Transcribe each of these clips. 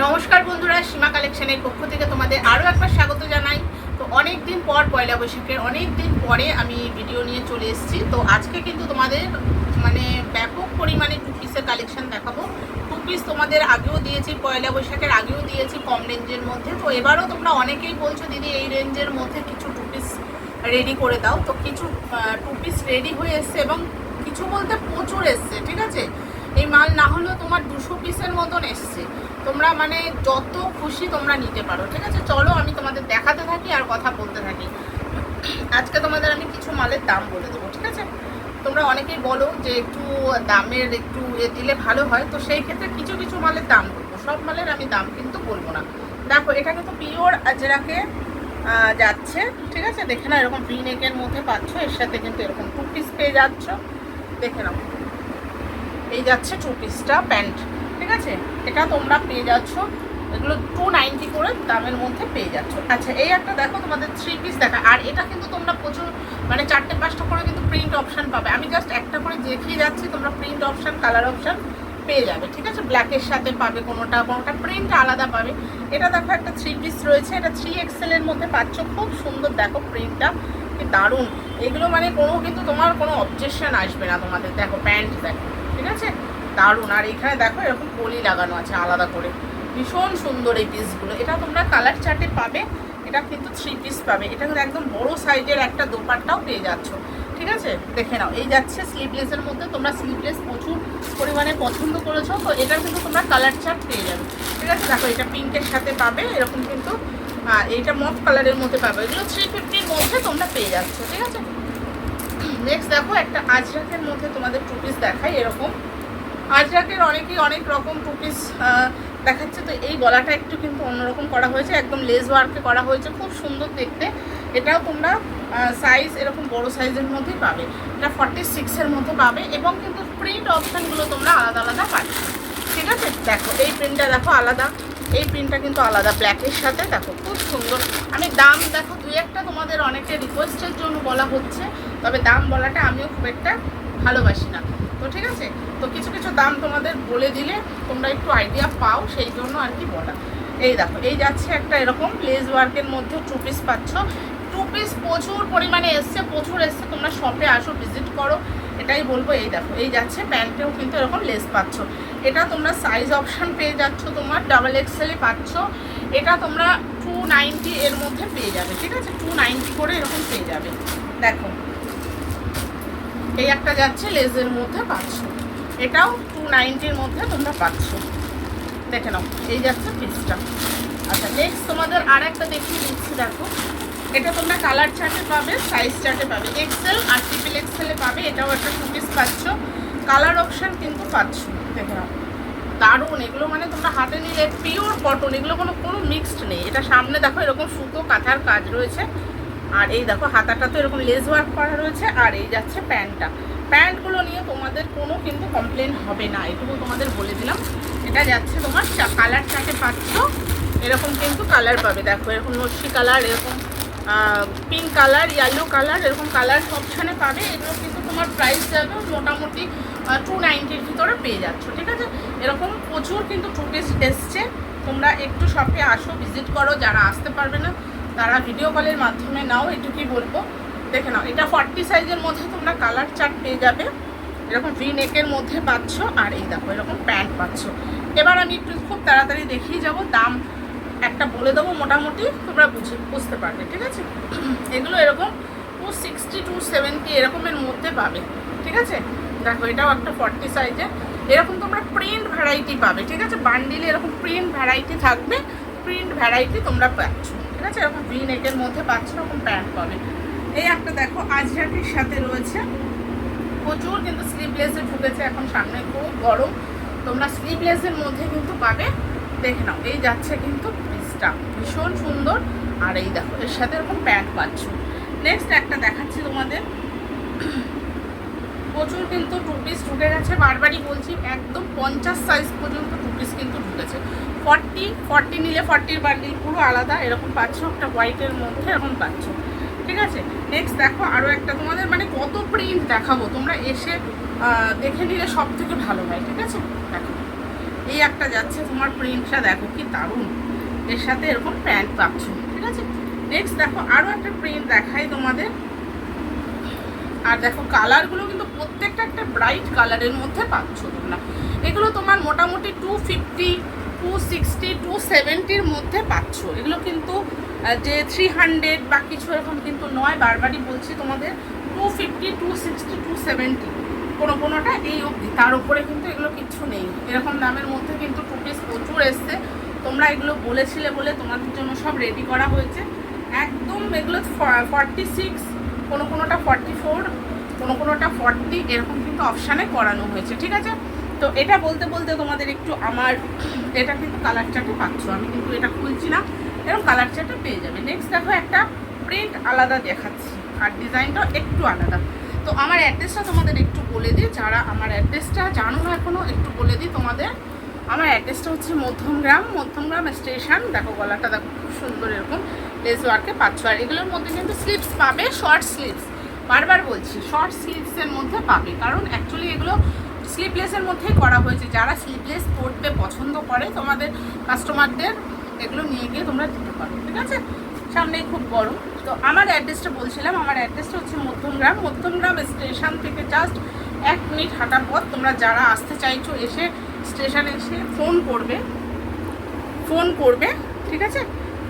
নমস্কার বন্ধুরা, সীমা কালেকশনের পক্ষ থেকে তোমাদের আরও একবার স্বাগত জানাই। তো অনেক দিন পর, পয়লা বৈশাখের অনেক দিন পরে আমি ভিডিও নিয়ে চলে এসেছি। তো আজকে কিন্তু তোমাদের ব্যাপক পরিমাণে টু পিসের কালেকশন দেখাবো। টু পিস তোমাদের আগেও দিয়েছি, পয়লা বৈশাখের আগেও দিয়েছি কম রেঞ্জের মধ্যে। তো এবারও তোমরা অনেকেই বলছো দিদি এই রেঞ্জের মধ্যে কিছু টু পিস রেডি করে দাও। তো কিছু টু পিস রেডি হয়ে এসছে এবং কিছু বলতে প্রচুর এসছে, ঠিক আছে। এই মাল না হলেও তোমার 200 পিসের মতন এসছে। তোমরা যত খুশি তোমরা নিতে পারো, ঠিক আছে। চলো আমি তোমাদের দেখাতে থাকি আর কথা বলতে থাকি। আজকে তোমাদের আমি কিছু মালের দাম বলে দেবো, ঠিক আছে। তোমরা অনেকেই বলো যে একটু দামের একটু দিলে ভালো হয়, তো সেই ক্ষেত্রে কিছু কিছু মালের দাম বলবো, সব মালের আমি দাম কিন্তু বলবো না। দেখো এটা কিন্তু পিওর আজরাকে যাচ্ছে, ঠিক আছে। দেখে নাও, এরকম ভি নেকের মধ্যে পাচ্ছ, এর সাথে কিন্তু এরকম টু পিস পেয়ে যাচ্ছ। দেখে নাও, এই যাচ্ছে টু পিসটা প্যান্ট, ঠিক আছে। এটা তোমরা পেয়ে যাচ্ছ, এগুলো 290 করে দামের মধ্যে পেয়ে যাচ্ছ। আচ্ছা, এই একটা দেখো তোমাদের 3 পিস দেখা। আর এটা কিন্তু তোমরা প্রচুর 4টে 5টা করে কিন্তু প্রিন্ট অপশান পাবে। আমি জাস্ট একটা করে দেখিয়ে যাচ্ছি, তোমরা প্রিন্ট অপশান, কালার অপশান পেয়ে যাবে, ঠিক আছে। ব্ল্যাকের সাথে পাবে, কোনোটা প্রিন্ট আলাদা পাবে। এটা দেখো একটা 3 পিস রয়েছে, এটা 3XL এর মধ্যে পাচ্ছ। খুব সুন্দর দেখো প্রিন্টটা, কি দারুণ। এগুলো কোনো কিন্তু তোমার কোনো অবজেকশন আসবে না তোমাদের। দেখো প্যান্ট দেখো, ঠিক আছে, দারুণ। আর এখানে দেখো এরকম পলি লাগানো আছে আলাদা করে, ভীষণ সুন্দর এই পিসগুলো। এটা তোমরা কালার চার্টে পাবে। এটা কিন্তু 3 পিস পাবে। এটা কিন্তু একদম বড় সাইজের একটা দোপাট্টাও পেয়ে যাচ্ছ, ঠিক আছে। দেখে নাও, এই যাচ্ছে স্লিভলেসের মধ্যে। তোমরা স্লিভলেস প্রচুর পরিমাণে পছন্দ করেছো, তো এটার কিন্তু তোমরা কালার চার্ট পেয়ে যাবে, ঠিক আছে। দেখো এটা পিঙ্কের সাথে পাবে, এরকম কিন্তু এইটা মফ কালারের মধ্যে পাবে। এগুলো 350-র মধ্যে তোমরা পেয়ে যাচ্ছ, ঠিক আছে। নেক্সট দেখো একটা আজরাকের মধ্যে তোমাদের টু পিস দেখাই। এরকম আজরাকের অনেকেই অনেক রকম টু পিস দেখাচ্ছে। তো এই গলাটা একটু কিন্তু অন্যরকম করা হয়েছে, একদম লেস ওয়ার্কে করা হয়েছে, খুব সুন্দর দেখতে। এটাও তোমরা সাইজ এরকম বড় সাইজের মধ্যেই পাবে। এটা 46-এর মধ্যে পাবে এবং কিন্তু প্রিন্ট অপশানগুলো তোমরা আলাদা আলাদা পাবে, ঠিক আছে। দেখো এই প্রিন্টটা দেখো আলাদা, এই প্রিন্টটা কিন্তু আলাদা ব্ল্যাকের সাথে, দেখো খুব সুন্দর। আমি দাম দেখো দুই একটা তোমাদের অনেকের রিকোয়েস্টের জন্য বলা হচ্ছে, তবে দাম বলাটা আমিও খুব একটা ভালোবাসি না, তো ঠিক আছে। তো কিছু কিছু দাম তোমাদের বলে দিলে তোমরা একটু আইডিয়া পাও, সেই জন্য আর কি বলা। এই দেখো এই যাচ্ছে একটা এরকম লেস ওয়ার্কের মধ্যে টু পিস পাচ্ছ। টু পিস প্রচুর পরিমাণে এসছে, প্রচুর এসছে। তোমরা শপে আসো, ভিজিট করো, এটাই বলবো। এই দেখো এই যাচ্ছে প্যান্টেও কিন্তু এরকম লেস পাচ্ছ। এটা তোমরা সাইজ অপশান পেয়ে যাচ্ছ, তোমার XXL পাচ্ছ। এটা তোমরা 290 এর মধ্যে পেয়ে যাবে, ঠিক আছে। 290 করে এরকম পেয়ে যাবে। দেখো এই একটা যাচ্ছে লেজের মধ্যে পাচ্ছ, এটাও 290-র মধ্যে তোমরা পাচ্ছ। দেখে নাও এই যাচ্ছে পিসটা। আচ্ছা, নেক্সট তোমাদের আর একটা দেখিয়ে দিচ্ছি। দেখো এটা তোমরা কালার চার্টে পাবে, সাইজ চার্টে পাবে, XL আর XXL পাবে। এটাও একটা টু পিস পাচ্ছ, কালার অপশান কিন্তু পাচ্ছ। দেখে নাও দারুণ। এগুলো তোমরা হাতে নিলে পিওর কটন, এগুলো কোনো মিক্সড নেই। এটা সামনে দেখো এরকম সুতো কাঁথার কাজ রয়েছে, আর এই দেখো হাতাটা তো এরকম লেস ওয়ার্ক করা রয়েছে। আর এই যাচ্ছে প্যান্টটা। প্যান্টগুলো নিয়ে তোমাদের কোনো কিন্তু কমপ্লেন হবে না, এটুকু তোমাদের বলে দিলাম। এটা যাচ্ছে তোমার কালার চার্টে পাচ্ছ, এরকম কিন্তু কালার পাবে। দেখো এরকম নস্যি কালার, এরকম পিঙ্ক কালার, ইয়েলো কালার, এরকম কালার অপশানে পাবে। এগুলো কিন্তু তোমার প্রাইস যাবে মোটামুটি 290-র ভিতরে পেয়ে যাচ্ছ, ঠিক আছে। এরকম প্রচুর কিন্তু টু পিস এসছে। তোমরা একটু শপে আসো, ভিজিট করো। যারা আসতে পারবে না তারা ভিডিও কলের মাধ্যমে নাও, এটুকুই বলবো। দেখে নাও এটা 40 সাইজের মধ্যে তোমরা কালার চার্ট পেয়ে যাবে, এরকম ভি নেকের মধ্যে পাচ্ছ। আর এই দেখো এরকম প্যান্ট পাচ্ছ। এবার আমি একটু খুব তাড়াতাড়ি দেখিয়ে যাব, দাম একটা বলে দেবো, মোটামুটি তোমরা বুঝতে পারবে, ঠিক আছে। এগুলো এরকম 260 270 এরকমের মধ্যে পাবে, ঠিক আছে। দেখো এটাও একটা 40 সাইজের, এরকম তোমরা প্রিন্ট ভ্যারাইটি পাবে, ঠিক আছে। বান্ডিলে এরকম প্রিন্ট ভ্যারাইটি থাকবে, প্রিন্ট ভ্যারাইটি তোমরা পাচ্ছ, ঠিক আছে। এরকম ভি নেকের মধ্যে পাচ্ছ, এরকম প্যান্ট পাবে। এই একটা দেখো আজরাকের সাথে রয়েছে, প্রচুর কিন্তু স্লিভলেসে ঢুকেছে এখন, সামনে খুব গরম, তোমরা স্লিভলেসের মধ্যে কিন্তু পাবে। দেখে নাও এই যাচ্ছে কিন্তু পিসটা ভীষণ সুন্দর। আর এই দেখো এর সাথে এরকম প্যান্ট পাচ্ছ। নেক্সট একটা দেখাচ্ছি তোমাদের, প্রচুর কিন্তু টু পিস ঢুকে গেছে। বারবারই বলছি, একদম 50 সাইজ পর্যন্ত টু পিস কিন্তু ঢুকেছে। 40 নিলে 40-র বান্ডিল পুরো আলাদা এরকম পাচ্ছ, একটা হোয়াইটের মধ্যে এরকম পাচ্ছ, ঠিক আছে। নেক্সট দেখো আরও একটা তোমাদের কত প্রিন্ট দেখাবো, তোমরা এসে দেখে নিলে সব থেকে ভালো হয়, ঠিক আছে। দেখো এই একটা যাচ্ছে তোমার, প্রিন্টটা দেখো কি দারুণ, এর সাথে এরকম প্যান্ট পাচ্ছ। ঠিক আছে, নেক্সট দেখো আরও একটা প্রিন্ট দেখাই তোমাদের। আর দেখো কালারগুলো কিন্তু প্রত্যেকটা একটা ব্রাইট কালারের মধ্যে পাচ্ছ তোমরা। এগুলো তোমার মোটামুটি 250, 260, 270-র মধ্যে পাচ্ছ। এগুলো কিন্তু যে 300 বা কিছু এরকম কিন্তু নয়, বারবারই বলছি তোমাদের 250, 260, 270 কোনোটা এই অবধি, তার উপরে কিন্তু এগুলো কিচ্ছু নেই। এরকম দামের মধ্যে কিন্তু টু পিস প্রচুর এসছে, তোমরা এগুলো বলেছিলে বলে তোমাদের জন্য সব রেডি করা হয়েছে একদম। এগুলো 46, কোনোটা 44, কোনোটা 40 এরকম কিন্তু অপশানে করানো হয়েছে। ঠিক আছে, তো এটা বলতে বলতে তোমাদের একটু আমার এটা কিন্তু কালার চার্টে পাচ্ছ, আমি কিন্তু এটা খুলছি না, এরকম কালার চার্টে পেয়ে যাবে। নেক্সট দেখো একটা প্রিন্ট আলাদা দেখাচ্ছি আর ডিজাইনটাও একটু আলাদা। তো আমার অ্যাড্রেসটা তোমাদের একটু বলে দিই, যারা আমার অ্যাড্রেসটা জানো না এখনও একটু বলে দিই তোমাদের। আমার অ্যাড্রেসটা হচ্ছে মধ্যমগ্রাম স্টেশন। দেখো গলাটা দেখো খুব সুন্দর এরকম লেস ওয়ার্কে পাচ্ছ। আর এগুলোর মধ্যে কিন্তু স্লিভস পাবে, শর্ট স্লিভস, বারবার বলছি শর্ট স্লিভসের মধ্যে পাবে, কারণ অ্যাকচুয়ালি এগুলো স্লিভলেসের মধ্যেই করা হয়েছে। যারা স্লিভলেস পরতে পছন্দ করে তোমাদের কাস্টমারদের এগুলো নিয়ে গিয়ে তোমরা দিতে পারো। ঠিক আছে, সামনেই খুব গরম। তো আমার অ্যাড্রেসটা বলছিলাম, আমার অ্যাড্রেসটা হচ্ছে মধ্যমগ্রাম স্টেশন থেকে জাস্ট 1 মিনিট হাঁটা পথ। তোমরা যারা আসতে চাইছো এসে স্টেশনে এসে ফোন করবে। ঠিক আছে,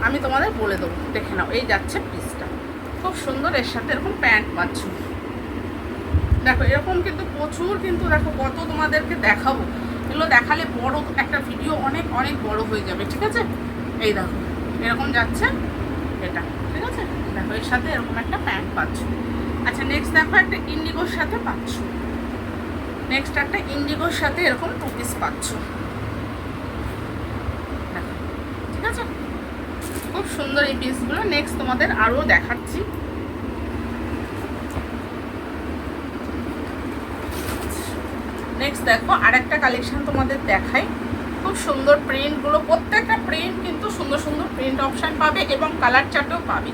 আমি তোমাদের বলে দেবো। দেখে নাও, এই যাচ্ছে পিসটা খুব সুন্দর, এর সাথে এরকম প্যান্ট পাচ্ছ। দেখো এরকম কিন্তু প্রচুর, কিন্তু দেখো কত তোমাদেরকে দেখাবো, এগুলো দেখালে বড় একটা ভিডিও অনেক বড় হয়ে যাবে। ঠিক আছে, এই দেখো এরকম যাচ্ছে এটা। ঠিক আছে, দেখো এর সাথে এরকম একটা প্যান্ট পাচ্ছ। আচ্ছা নেক্সট দেখো একটা ইন্ডিগোর সাথে পাচ্ছ, এরকম টু পিস পাচ্ছ। দেখো ঠিক আছে, খুব সুন্দর এই পিসগুলো। নেক্সট তোমাদের আরও দেখাচ্ছি। নেক্সট দেখো আর একটা কালেকশন তোমাদের দেখাই, খুব সুন্দর প্রিন্টগুলো, প্রত্যেকটা প্রিন্ট কিন্তু সুন্দর প্রিন্ট অপশান পাবে এবং কালার চার্টও পাবে।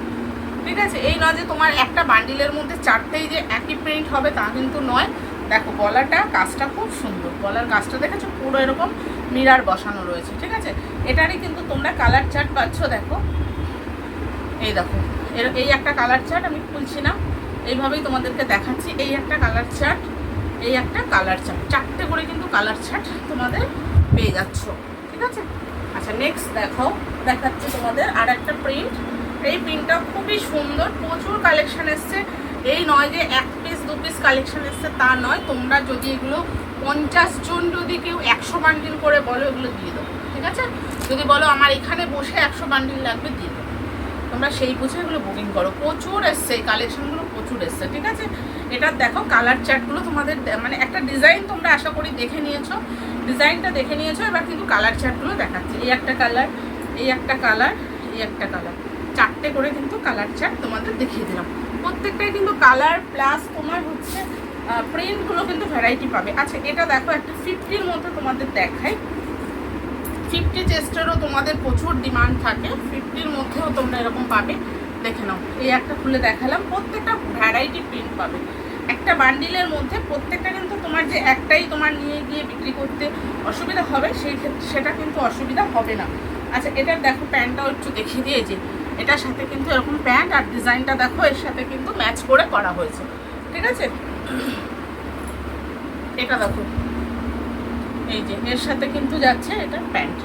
ঠিক আছে, এই নয় যে তোমার একটা বান্ডিলের মধ্যে 4টেই যে একই প্রিন্ট হবে তা কিন্তু নয়। দেখো গলাটা কাজটা খুব সুন্দর, গলার কাজটা দেখেছো পুরো এরকম মিরার বসানো রয়েছে। ঠিক আছে, এটারই কিন্তু তোমরা কালার চার্ট পাচ্ছ। দেখো এই দেখো এই একটা কালার চার্ট, আমি খুলছি না, এইভাবেই তোমাদেরকে দেখাচ্ছি। এই একটা কালার চার্ট, এই একটা কালার চার্ট, 4টে করে কিন্তু কালার চার্ট তোমাদের পেয়ে যাচ্ছ। ঠিক আছে, আচ্ছা নেক্সট দেখাচ্ছি তোমাদের আর একটা প্রিন্ট। এই প্রিন্টটা খুবই সুন্দর, প্রচুর কালেকশন এসছে। এই নয় যে 1 পিস 2 পিস কালেকশন এসছে তা নয়, তোমরা যদি এগুলো 50 জন যদি কেউ 100 বান্ডিল করে বলো এগুলো দিয়ে দেবো। ঠিক আছে, যদি বলো আমার এখানে বসে 100 বান্ডিল লাগবে দিয়ে দেবো, তোমরা সেই বুঝে এগুলো বুকিং করো। প্রচুর এসছে এই কালেকশনগুলো, প্রচুর এসছে। ঠিক আছে, এটার দেখো কালার চার্টগুলো তোমাদের মানে একটা ডিজাইন তোমরা আশা করি দেখে নিয়েছো, ডিজাইনটা দেখে নিয়েছো, এবার কিন্তু কালার চার্টগুলো দেখাচ্ছি। এই একটা কালার, এই একটা কালার, এই একটা কালার, 4টে করে কিন্তু কালার চার্ট তোমাদের দেখিয়ে দিলাম। প্রত্যেকটাই কিন্তু কালার প্লাস তোমার হচ্ছে প্রিন্টগুলো কিন্তু ভ্যারাইটি পাবে। আচ্ছা এটা দেখো একটা 50-র মধ্যে তোমাদের দেখাই। 50 চেস্টেরও তোমাদের প্রচুর ডিমান্ড থাকে, 50-র মধ্যেও তোমরা এরকম পাবে। দেখে নাও, এই একটা খুলে দেখালাম, প্রত্যেকটা ভ্যারাইটি প্রিন্ট পাবে একটা বান্ডিলের মধ্যে। প্রত্যেকটা কিন্তু তোমার যে একটাই তোমার নিয়ে গিয়ে বিক্রি করতে অসুবিধা হবে সেই ক্ষেত্রে সেটা কিন্তু অসুবিধা হবে না। আচ্ছা এটার দেখো প্যান্টটাও একটু দেখিয়ে দিয়েছি, এটার সাথে কিন্তু এরকম প্যান্ট আর ডিজাইনটা দেখো এর সাথে কিন্তু ম্যাচ করে করা হয়েছে। ঠিক আছে, এটা দেখো এই যে এর সাথে কিন্তু যাচ্ছে এটা প্যান্ট,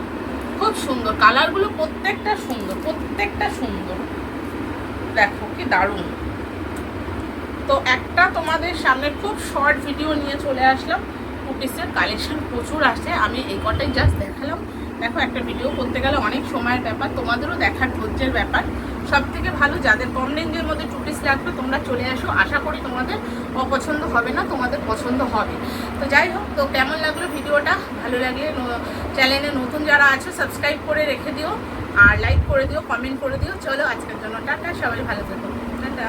খুব সুন্দর কালারগুলো, প্রত্যেকটা সুন্দর, দেখো কি দারুণ। তো একটা তোমাদের সামনে খুব শর্ট ভিডিও নিয়ে চলে আসলাম। টু পিসের কালেকশন প্রচুর আসছে, আমি এই কটাই জাস্ট দেখালাম। দেখো একটা ভিডিও করতে গেলে অনেক সময়ের ব্যাপার, তোমাদেরও দেখার ধৈর্যের ব্যাপার। সব থেকে ভালো যাদের কম রেঞ্জের মধ্যে টু পিস লাগবে তোমরা চলে আসো, আশা করি তোমাদের অপছন্দ হবে না, তোমাদের পছন্দ হবে। তো যাই হোক, তো কেমন লাগলো ভিডিওটা, ভালো লাগলে চ্যানেলে নতুন যারা আছো সাবস্ক্রাইব করে রেখে দিও, আর লাইক করে দিও, কমেন্ট করে দিও। চলো আজকের জন্য টাটা, সবাই ভালো থেকো, টাটা।